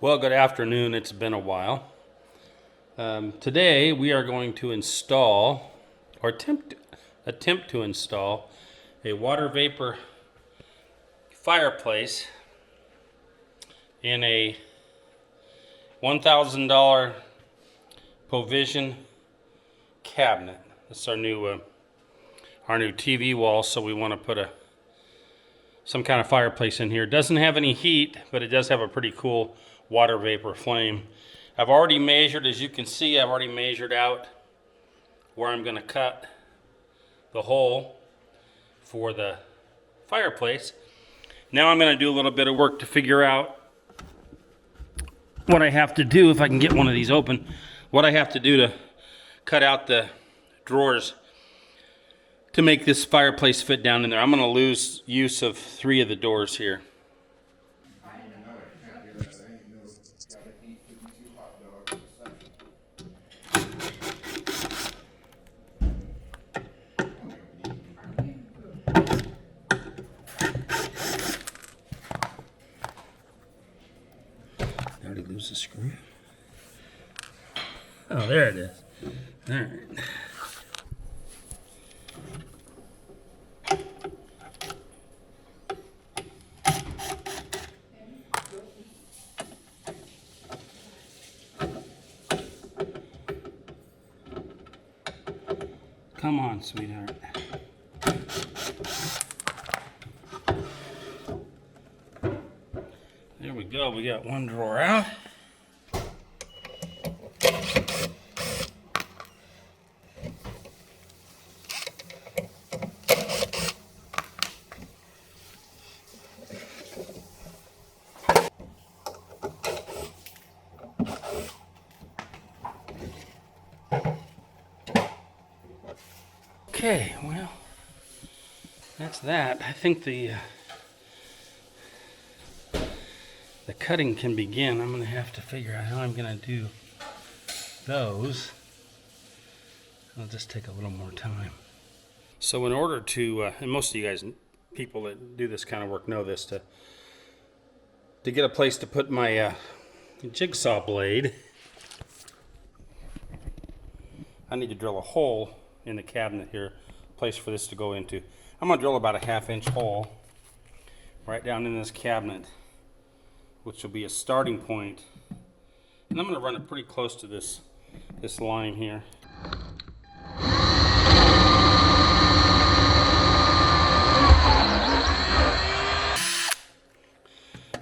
Well, good afternoon. It's been a while. Today we are going to install, or attempt to install, a water vapor fireplace in a $1,000 Provision cabinet. This is our new TV wall, so we want to put some kind of fireplace in here. It doesn't have any heat, but it does have a pretty cool water vapor flame. I've already measured, as you can see, I've already measured out where I'm going to cut the hole for the fireplace. Now I'm going to do a little bit of work to figure out what I have to do, if I can get one of these open, what I have to do to cut out the drawers to make this fireplace fit down in there. I'm going to lose use of 3 of the doors here. I already lose the screw. Oh, there it is. All right. Come on, sweetheart. There we go. We got one drawer out. Okay, well, that's that. I think the cutting can begin. I'm going to have to figure out how I'm going to do those. It'll just take a little more time. So in order to, and most of you guys, people that do this kind of work know this, to get a place to put my jigsaw blade, I need to drill a hole in the cabinet here, place for this to go into. I'm going to drill about a 1/2 inch hole right down in this cabinet, which will be a starting point. And I'm going to run it pretty close to this line here.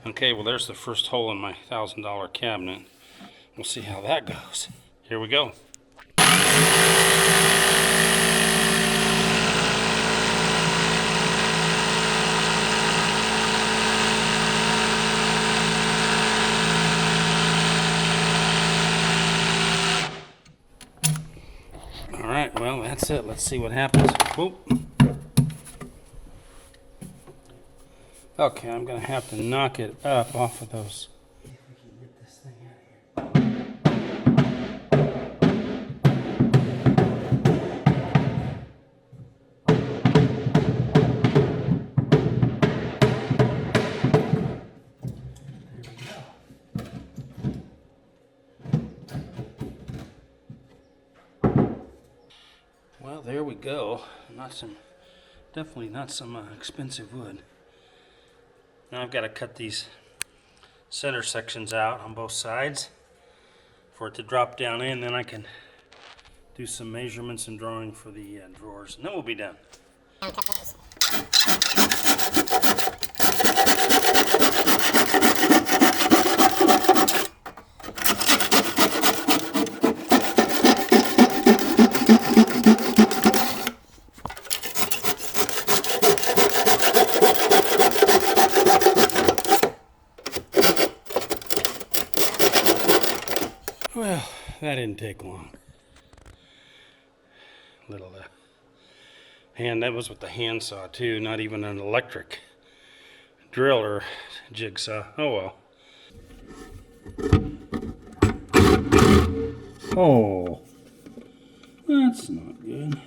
Okay, well there's the first hole in my $1,000 cabinet. We'll see how that goes. Here we go. Alright, well that's it. Let's see what happens. Whoop. Okay, I'm going to have to knock it up off of those. See if we can get this thing out of here. Well, there we go. Definitely not some expensive wood. Now I've got to cut these center sections out on both sides for it to drop down in. Then I can do some measurements and drawing for the drawers, and then we'll be done. Well, that didn't take long. Little that was with the handsaw too, not even an electric drill or jigsaw. Oh well. Oh, that's not good.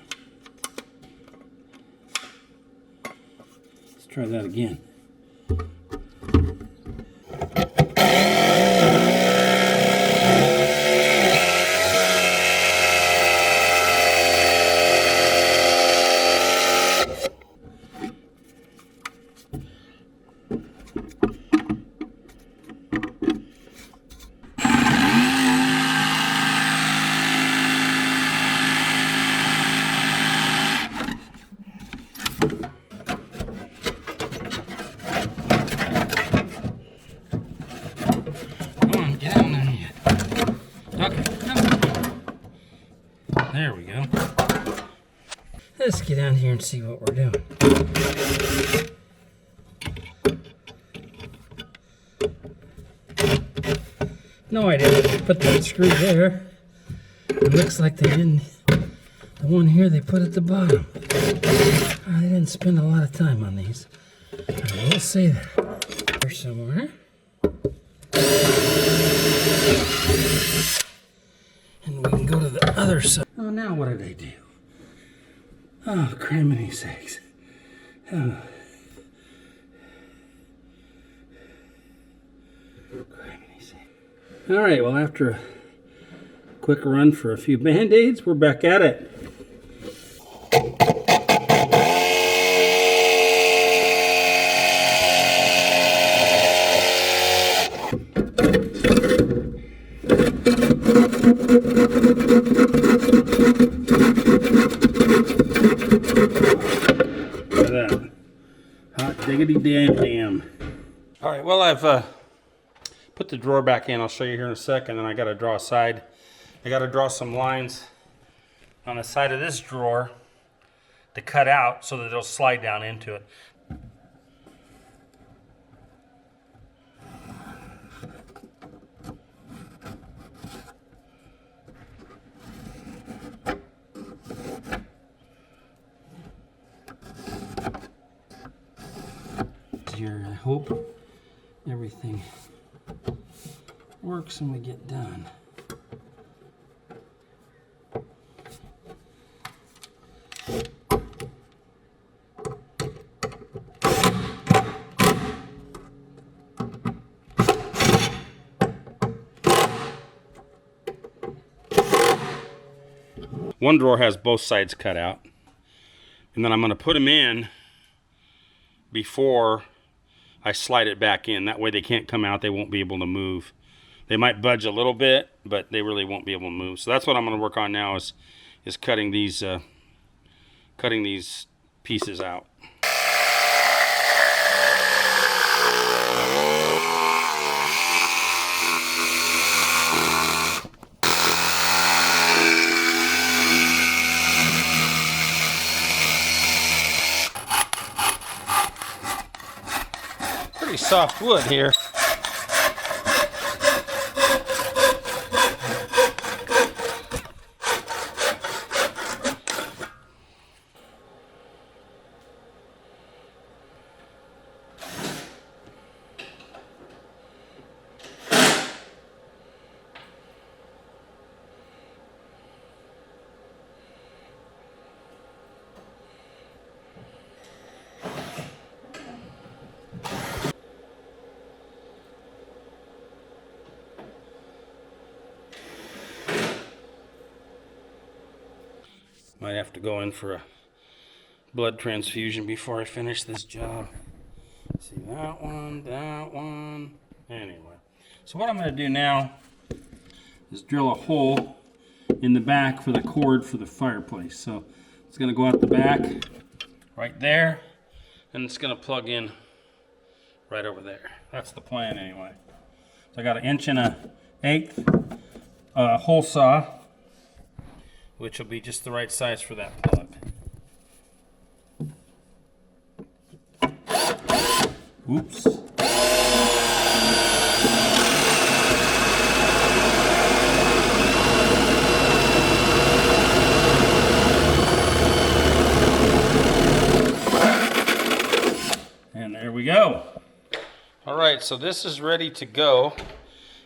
Let's try that again. There we go. Let's get down here and see what we're doing. No idea where they put that screw there. It looks like they didn't. The one here they put at the bottom. They didn't spend a lot of time on these. I will say that. Here somewhere. And we can go to the other side. Oh, now what did I do? Oh, criminy sakes. Oh. Criminy sakes. All right, well, after a quick run for a few Band-Aids, we're back at it. Look at that. Hot diggity damn. All right, well, I've put the drawer back in. I'll show you here in a second, and I got to draw a side. I got to draw some lines on the side of this drawer to cut out so that it'll slide down into it. Here, I hope everything works when we get done. One drawer has both sides cut out, and then I'm going to put them in before I slide it back in. That way they can't come out, they won't be able to move. They might budge a little bit, but they really won't be able to move. So that's what I'm going to work on now is cutting these pieces out. Pretty soft wood here. Might have to go in for a blood transfusion before I finish this job. See that one. Anyway, so what I'm going to do now is drill a hole in the back for the cord for the fireplace. So it's going to go out the back right there, and it's going to plug in right over there. That's the plan anyway. So I got 1 1/8" hole saw, which will be just the right size for that plug. Oops. And there we go. All right, so this is ready to go.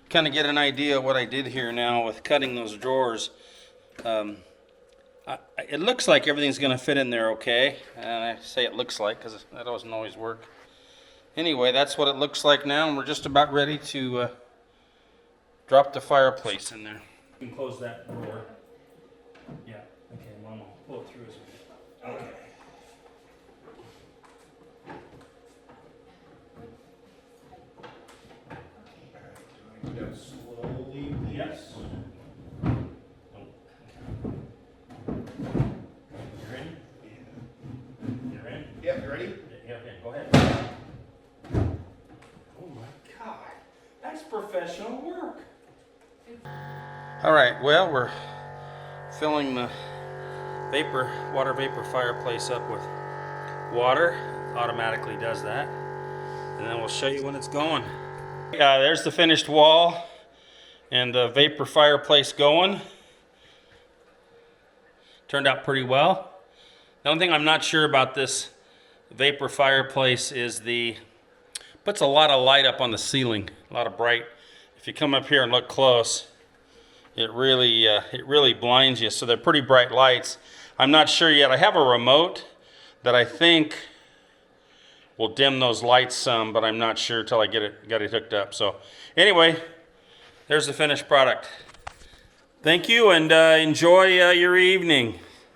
Kind of get an idea of what I did here now with cutting those drawers. It looks like everything's going to fit in there okay, and I say it looks like because that doesn't always work. Anyway, that's what it looks like now, and we're just about ready to drop the fireplace in there. You can close that door. Yeah, okay, well, I'll pull it through as well. Okay. Slowly, yes. Yep, you ready? Yeah, okay, go ahead. Oh my God, that's professional work. All right, well, we're filling the water vapor fireplace up with water. Automatically does that. And then we'll show you when it's going. There's the finished wall and the vapor fireplace going. Turned out pretty well. The only thing I'm not sure about this vapor fireplace is puts a lot of light up on the ceiling, a lot of bright. If you come up here and look close, it really blinds you. So they're pretty bright lights. I'm not sure yet. I have a remote that I think will dim those lights some, but I'm not sure till I got it hooked up. So anyway, there's the finished product. Thank you, and enjoy your evening.